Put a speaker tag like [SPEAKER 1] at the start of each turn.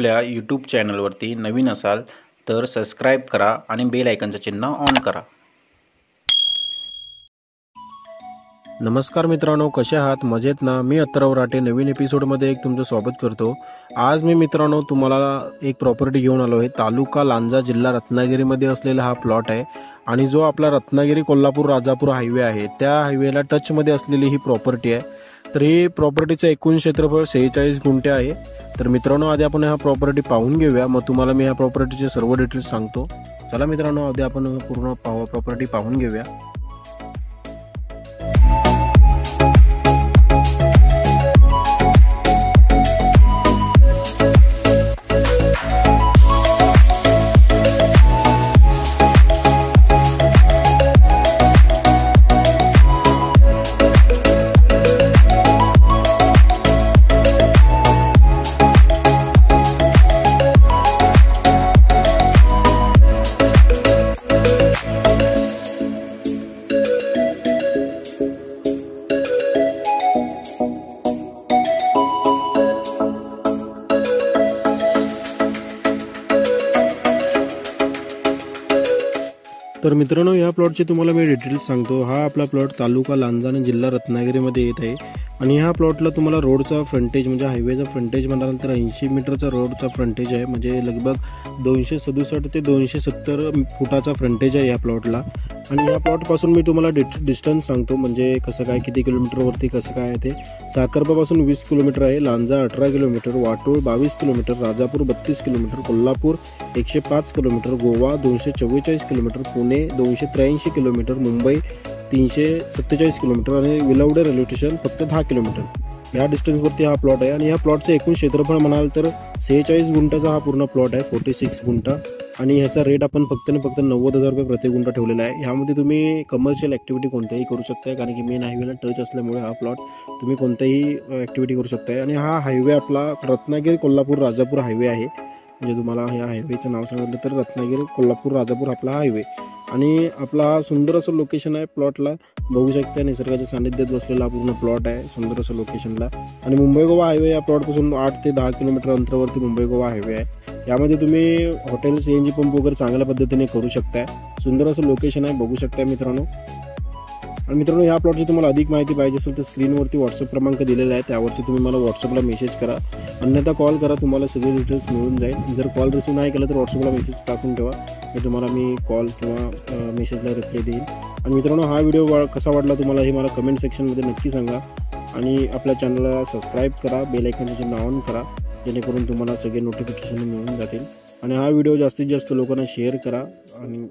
[SPEAKER 1] आपल्या यूट्यूब चॅनलवरती नवीन असाल तर सबस्क्राईब करा आणि बेल आयकॉनचं चिन्ह ऑन करा।
[SPEAKER 2] नमस्कार मित्रांनो, कसे आहात? मजेत ना? मी अत्तराव राटे नवीन एपिसोडमध्ये तुमचं स्वागत करतो। आज मी मित्रांनो तुम्हाला एक प्रॉपर्टी घेऊन आलो आहे। तालुका लांजा, जिल्हा रत्नागिरीमध्ये असलेला हा प्लॉट आहे आणि जो आपला रत्नागिरी कोल्हापूर राजापूर हायवे आहे त्या हायवेला टचमध्ये असलेली ही प्रॉपर्टी आहे। तर ही प्रॉपर्टीचं एकूण क्षेत्रफळ 46 गुंठे आहे। तर मित्रांनो आधी आपण हा प्रॉपर्टी पाहून घेऊया, मग तुम्हाला मी ह्या प्रॉपर्टीचे सर्व डिटेल्स सांगतो। चला मित्रांनो आधी आपण पूर्ण प्रॉपर्टी पाहून घेऊया। तर मित्रांनो या प्लॉटचे तुम्हाला मी डिटेल्स सांगतो। हा आपला प्लॉट तालुका लांजा आणि जिल्हा रत्नागिरीमध्ये येत आहे आणि ह्या प्लॉटला तुम्हाला रोडचा फ्रंटेज म्हणजे हायवेचा फ्रंटेज म्हणाल तर 80 मीटरचा रोडचा फ्रंटेज आहे, म्हणजे लगभग 267 ते 270 फुटाचा फ्रंटेज आहे या प्लॉटला। आणि या प्लॉटपासून मी तुम्हाला डिस्टन्स सांगतो, म्हणजे कसं काय किती किलोमीटरवरती कसं काय आहे ते। साखरपापासून 20 किलोमीटर आहे, Lanja 18 kilometre, Watol 22 kilometre, Rajapur 32 kilometre, Kolhapur 105 kilometre, Goa 244 kilometre, Pune 283 kilometre, Mumbai 347 kilometre आणि विलवडे रेल्वे स्टेशन फक्त 10 किलोमीटर या डिस्टन्सवरती हा प्लॉट आहे। आणि या प्लॉटचं एकूण क्षेत्रफळ म्हणाल तर 46 गुंठाचा हा पूर्ण प्लॉट आहे, 46 गुंठा। आणि ह्याचा रेट आपण फक्त 90,000 रुपये प्रति गुंठा ठेवलेला आहे। ह्यामध्ये तुम्ही कमर्शियल ॲक्टिव्हिटी कोणत्याही करू शकता, कारण की मेन हायवेला टच असल्यामुळे हा प्लॉट तुम्ही कोणत्याही ॲक्टिव्हिटी करू शकता। आणि हा हायवे आपला रत्नागिरी कोल्हापूर राजापूर हायवे आहे, म्हणजे तुम्हाला ह्या हायवेचं नाव सांगितलं तर रत्नागिरी कोल्हापूर राजापूर आपला हायवे। आणि आपला हा सुंदर असं लोकेशन आहे, प्लॉटला बघू शकता निसर्गाच्या सानिध्यात बसलेला पूर्ण प्लॉट आहे सुंदर असं लोकेशनला। आणि मुंबई गोवा हायवे या प्लॉटपासून 8 ते 10 किलोमीटर अंतरावरती मुंबई गोवा हायवे आहे। यामध्ये तुम्ही हॉटेल CNG पंप वगैरे चांगल्या पद्धतीने करू शकताय। सुंदर असं लोकेशन आहे, बघू शकताय मित्रांनो। आणि मित्रांनो या प्लॉटची तुम्हाला अधिक माहिती पाहिजे असेल तर स्क्रीनवरती व्हॉट्सअप क्रमांक दिलेला आहे, त्यावरती तुम्ही मला व्हॉट्सअपला मेसेज करा, अन्यथा कॉल करा, तुम्हाला सगळे डिटेल्स मिळून जाईल। जर कॉल रिसीव्ह नाही केला तर व्हॉट्सअपला मेसेज टाकून ठेवा, मी तुम्हाला कॉल किंवा मेसेजला रिप्लाय देईन। आणि मित्रांनो हा व्हिडिओ कसा वाटला तुम्हाला हे मला कमेंट सेक्शनमध्ये नक्की सांगा। आणि आपल्या चॅनलला सबस्क्राईब करा, बेल आयकॉनचे चिन्ह ऑन करा, जेणेकरून तुम्हाला सगळे नोटिफिकेशन मिळून जातील। आणि हा व्हिडिओ जास्तीत जास्त लोकांना शेअर करा आणि